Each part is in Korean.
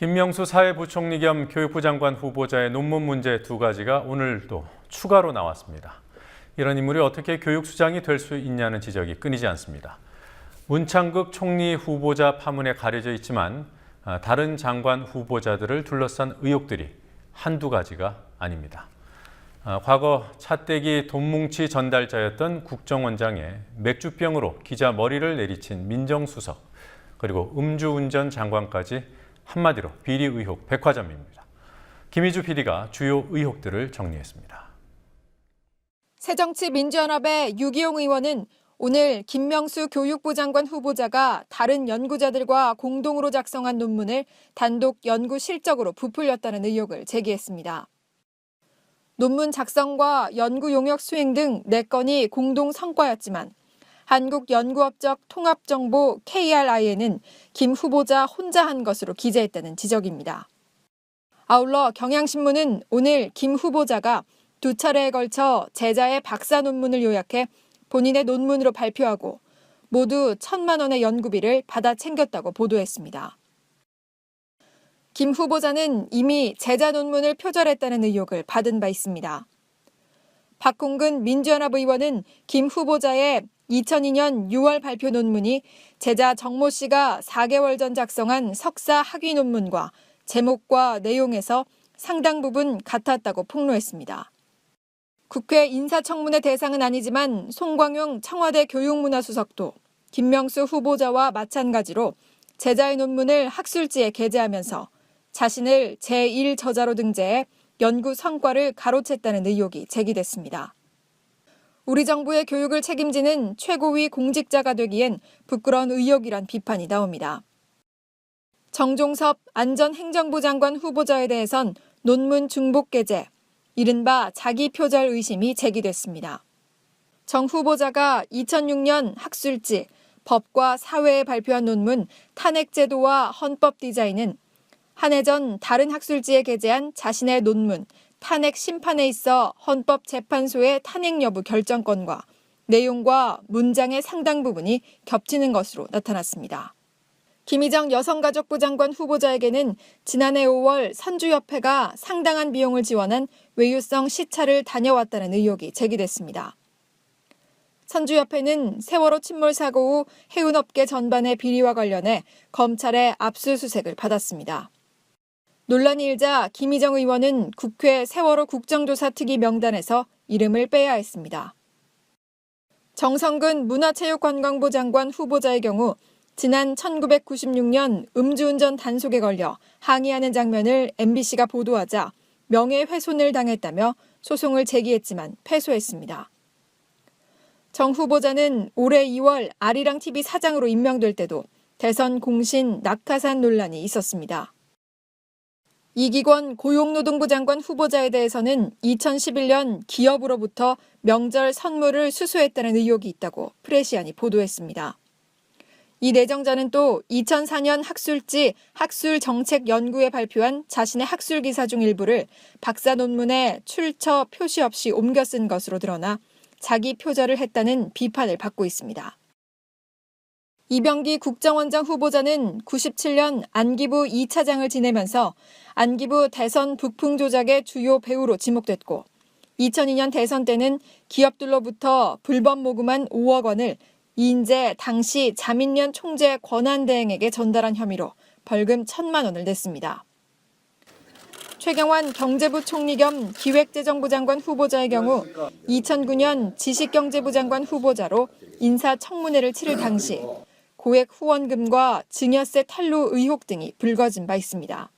김명수 사회부총리 겸 교육부 장관 후보자의 논문 문제 2가지가 오늘도 추가로 나왔습니다. 이런 인물이 어떻게 교육수장이 될 수 있냐는 지적이 끊이지 않습니다. 문창극 총리 후보자 파문에 가려져 있지만 다른 장관 후보자들을 둘러싼 의혹들이 한두 가지가 아닙니다. 과거 차떼기 돈뭉치 전달자였던 국정원장의 맥주병으로 기자 머리를 내리친 민정수석, 그리고 음주운전 장관까지 한마디로 비리 의혹 백화점입니다. 김희주 PD가 주요 의혹들을 정리했습니다. 새정치민주연합의 유기용 의원은 오늘 김명수 교육부 장관 후보자가 다른 연구자들과 공동으로 작성한 논문을 단독 연구 실적으로 부풀렸다는 의혹을 제기했습니다. 논문 작성과 연구 용역 수행 등 4건이 공동 성과였지만 한국연구업적 통합정보 KRI에는 김 후보자 혼자 한 것으로 기재했다는 지적입니다. 아울러 경향신문은 오늘 김 후보자가 2차례에 걸쳐 제자의 박사 논문을 요약해 본인의 논문으로 발표하고 모두 1,000만 원의 연구비를 받아 챙겼다고 보도했습니다. 김 후보자는 이미 제자 논문을 표절했다는 의혹을 받은 바 있습니다. 박홍근 민주연합 의원은 김 후보자의 2002년 6월 발표 논문이 제자 정모 씨가 4개월 전 작성한 석사 학위 논문과 제목과 내용에서 상당 부분 같았다고 폭로했습니다. 국회 인사청문회 대상은 아니지만 송광용 청와대 교육문화수석도 김명수 후보자와 마찬가지로 제자의 논문을 학술지에 게재하면서 자신을 제1저자로 등재해 연구 성과를 가로챘다는 의혹이 제기됐습니다. 우리 정부의 교육을 책임지는 최고위 공직자가 되기엔 부끄러운 의혹이란 비판이 나옵니다. 정종섭 안전행정부 장관 후보자에 대해선 논문 중복 게재, 이른바 자기 표절 의심이 제기됐습니다. 정 후보자가 2006년 학술지, 법과 사회에 발표한 논문 탄핵제도와 헌법 디자인은 한 해 전 다른 학술지에 게재한 자신의 논문 탄핵 심판에 있어 헌법재판소의 탄핵 여부 결정권과 내용과 문장의 상당 부분이 겹치는 것으로 나타났습니다. 김희정 여성가족부 장관 후보자에게는 지난해 5월 선주협회가 상당한 비용을 지원한 외유성 시찰을 다녀왔다는 의혹이 제기됐습니다. 선주협회는 세월호 침몰 사고 후 해운업계 전반의 비리와 관련해 검찰의 압수수색을 받았습니다. 논란이 일자 김희정 의원은 국회 세월호 국정조사특위 명단에서 이름을 빼야 했습니다. 정성근 문화체육관광부 장관 후보자의 경우 지난 1996년 음주운전 단속에 걸려 항의하는 장면을 MBC가 보도하자 명예훼손을 당했다며 소송을 제기했지만 패소했습니다. 정 후보자는 올해 2월 아리랑TV 사장으로 임명될 때도 대선 공신 낙하산 논란이 있었습니다. 이기권 고용노동부 장관 후보자에 대해서는 2011년 기업으로부터 명절 선물을 수수했다는 의혹이 있다고 프레시안이 보도했습니다. 이 내정자는 또 2004년 학술지 학술정책연구에 발표한 자신의 학술기사 중 일부를 박사 논문에 출처 표시 없이 옮겨 쓴 것으로 드러나 자기 표절을 했다는 비판을 받고 있습니다. 이병기 국정원장 후보자는 97년 안기부 2차장을 지내면서 안기부 대선 북풍 조작의 주요 배우로 지목됐고 2002년 대선 때는 기업들로부터 불법 모금한 5억 원을 이인재 당시 자민련 총재 권한대행에게 전달한 혐의로 벌금 1,000만 원을 냈습니다. 최경환 경제부 총리 겸 기획재정부 장관 후보자의 경우 2009년 지식경제부 장관 후보자로 인사청문회를 치를 당시 고액 후원금과 증여세 탈루 의혹 등이 불거진 바 있습니다.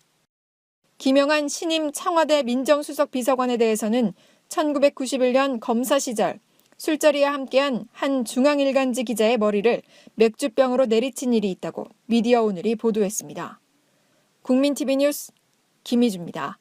김영한 신임 청와대 민정수석 비서관에 대해서는 1991년 검사 시절 술자리에 함께한 한 중앙일간지 기자의 머리를 맥주병으로 내리친 일이 있다고 미디어오늘이 보도했습니다. 국민TV 뉴스 김희주입니다.